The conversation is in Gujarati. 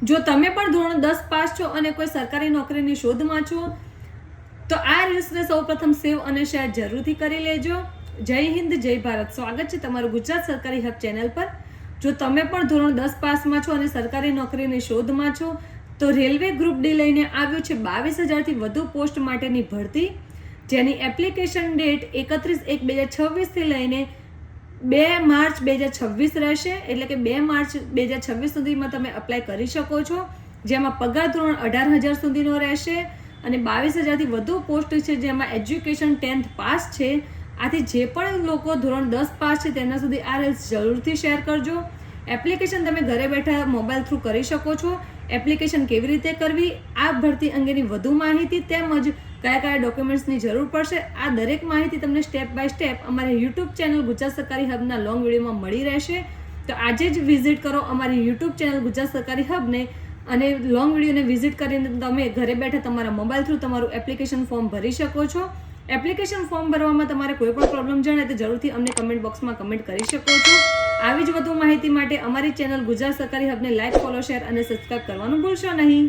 જો તમે પણ ધોરણ 10 પાસ છો અને કોઈ સરકારી નોકરીની શોધમાં છો તો આ રીલ્સને સૌપ્રથમ સેવ અને શેર જરૂરથી કરી લેજો. જય હિન્દ, જય ભારત. સ્વાગત છે તમારું ગુજરાત સરકારી હબ ચેનલ પર. જો તમે પણ ધોરણ 10 પાસમાં છો અને સરકારી નોકરીની શોધમાં છો તો રેલવે ગ્રુપ ડી લઈને આવ્યું છે 22,000થી વધુ પોસ્ટ માટેની ભરતી, જેની એપ્લિકેશન ડેટ 31/1/2026 થી લઈને 2 માર્ચ 2026 રહેશે. એટલે કે 2 માર્ચ 2026 સુધીમાં તમે અપ્લાય કરી શકો છો, જેમાં પગાર ધોરણ 18,000 સુધીનો રહેશે અને 22,000થી વધુ પોસ્ટ છે જેમાં એજ્યુકેશન 10th પાસ છે. આથી જે પણ લોકો ધોરણ 10 પાસ છે તેના સુધી આ રીલ્સ જરૂરથી શેર કરજો. એપ્લિકેશન તમે ઘરે બેઠા મોબાઈલ થ્રુ કરી શકો છો. એપ્લિકેશન કેવી રીતે કરવી, આ ભરતી અંગેની વધુ માહિતી તેમજ કયા કયા ડોક્યુમેન્ટ્સની જરૂર પડશે, આ દરેક માહિતી તમને સ્ટેપ બાય સ્ટેપ અમારી યુટ્યુબ ચેનલ ગુજરાત સરકારી હબના લોંગ વિડીયોમાં મળી રહેશે. તો આજે જ વિઝિટ કરો અમારી યુટ્યુબ ચેનલ ગુજરાત સરકારી હબને અને લોંગ વિડીયોને વિઝિટ કરીને તમે ઘરે બેઠા તમારા મોબાઈલ થ્રુ તમારું એપ્લિકેશન ફોર્મ ભરી શકો છો. એપ્લિકેશન ફોર્મ ભરવામાં તમારે કોઈ પણ પ્રોબ્લેમ જણાય તો જરૂરથી અમને કમેન્ટ બોક્સમાં કમેન્ટ કરી શકો છો. આવી જ વધુ માહિતી માટે અમારી ચેનલ ગુજરાત સરકારી હબને લાઈક, ફોલો, શેર અને સબસ્ક્રાઇબ કરવાનું ભૂલશો નહીં.